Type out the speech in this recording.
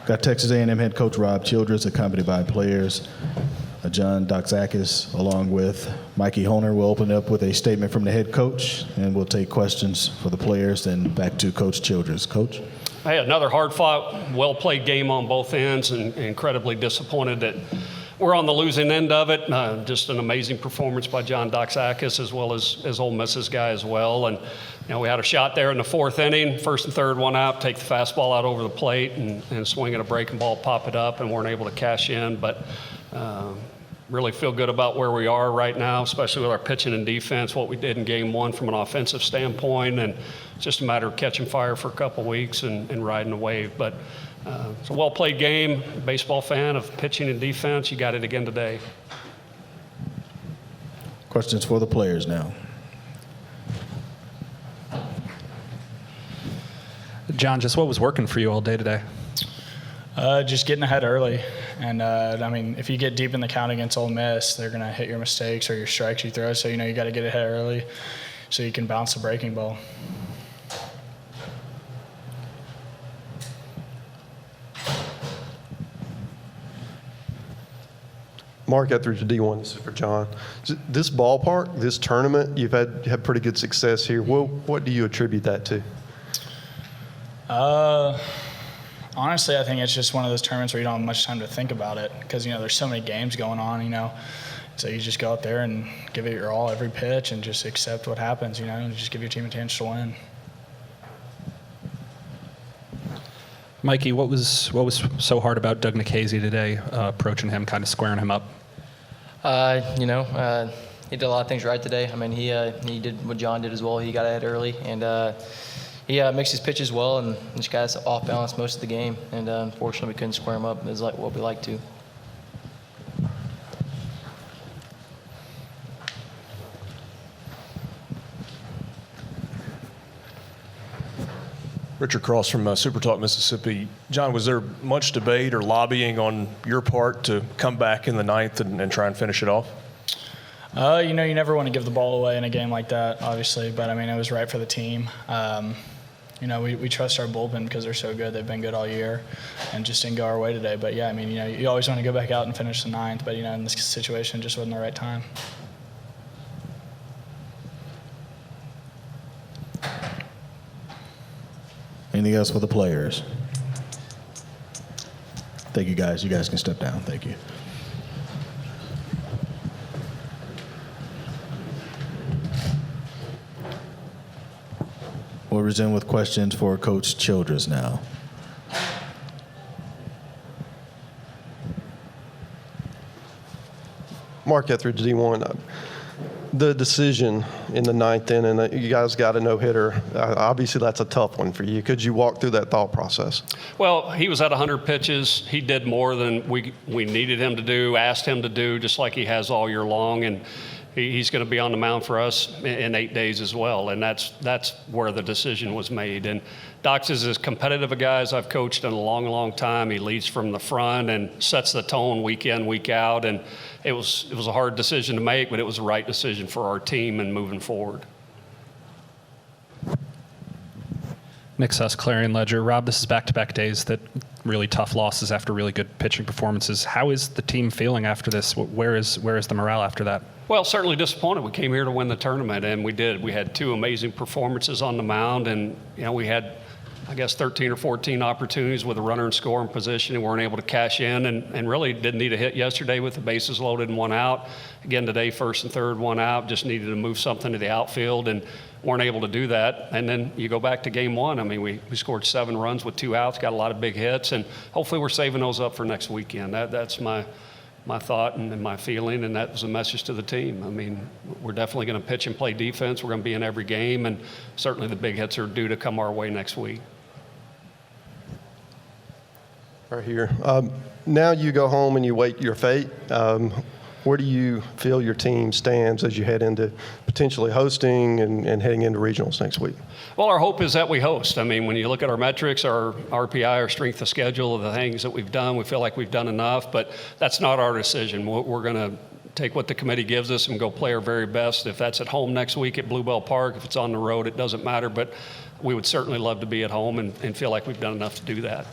Got Texas A&M head coach Rob Childress, accompanied by players John Doxakis, along with Mikey Hoehner. We'll open up with a statement from the head coach, and we'll take questions for the players, then back to Coach Childress. Coach? Hey, another hard-fought, well-played game on both ends, and incredibly disappointed that we're on the losing end of it. Just an amazing performance by John Doxakis, as well as Ole Miss's guy as well. And we had a shot there in the fourth inning, first and third, one out, take the fastball out over the plate and swing at a breaking ball, pop it up, and weren't able to cash in. But really feel good about where we are right now, especially with our pitching and defense, what we did in game one from an offensive standpoint, and it's just a matter of catching fire for a couple weeks and riding the wave. But it's a well-played game. Baseball fan of pitching and defense, you got it again today. Questions for the players now. John, just what was working for you all day today? Just getting ahead early. And, I mean, if you get deep in the count against Ole Miss, they're going to hit your mistakes or your strikes you throw. So, you got to get ahead early so you can bounce the breaking ball. Mark Etheridge, D1. This is for John. This ballpark, this tournament, you've had pretty good success here. What do you attribute that to? Honestly, I think it's just one of those tournaments where you don't have much time to think about it because, there's so many games going on, So you just go out there and give it your all every pitch and just accept what happens, and just give your team a chance to win. Mikey, what was so hard about Doug Nikhazy today, approaching him, kind of squaring him up? He did a lot of things right today. I mean, he did what John did as well. He got ahead early, and he mixed his pitches well, and just got us off balance most of the game. And unfortunately, we couldn't square him up as like what we like to. Richard Cross from Super Talk, Mississippi. John, was there much debate or lobbying on your part to come back in the ninth and try and finish it off? You never want to give the ball away in a game like that, obviously, but, I mean, it was right for the team. We trust our bullpen because they're so good. They've been good all year and just didn't go our way today. But, yeah, I mean, you always want to go back out and finish the ninth, but, in this situation, it just wasn't the right time. Anything else for the players? Thank you, guys. You guys can step down. Thank you. We'll resume with questions for Coach Childress now. Mark Etheridge, D1. The decision in the ninth inning, you guys got a no-hitter. Obviously, that's a tough one for you. Could you walk through that thought process? Well, he was at 100 pitches. He did more than we needed him to do, asked him to do, just like he has all year long. And he's going to be on the mound for us in 8 days as well. And that's where the decision was made. And Dox is as competitive a guy as I've coached in a long, long time. He leads from the front and sets the tone week in, week out. And it was a hard decision to make, but it was the right decision for our team and moving forward. Nick Suss, Clarion Ledger. Rob, this is back-to-back days that really tough losses after really good pitching performances. How is the team feeling after this? Where is the morale after that? Well, certainly disappointed. We came here to win the tournament, and we did. We had two amazing performances on the mound, and we had, I guess, 13 or 14 opportunities with a runner in scoring position and weren't able to cash in, and really didn't need a hit yesterday with the bases loaded and one out. Again today, first and third, one out, just needed to move something to the outfield and weren't able to do that. And then you go back to game one. I mean, we scored 7 runs with 2 outs, got a lot of big hits, and hopefully we're saving those up for next weekend. That's my thought and my feeling, and that was a message to the team. I mean, we're definitely going to pitch and play defense. We're going to be in every game, and certainly the big hits are due to come our way next week. Right here. Now you go home and you wait your fate. Where do you feel your team stands as you head into potentially hosting and heading into regionals next week? Well, our hope is that we host. I mean, when you look at our metrics, our RPI, our strength of schedule, the things that we've done, we feel like we've done enough, but that's not our decision. We're going to take what the committee gives us and go play our very best. If that's at home next week at Bluebell Park, if it's on the road, it doesn't matter, but we would certainly love to be at home and feel like we've done enough to do that.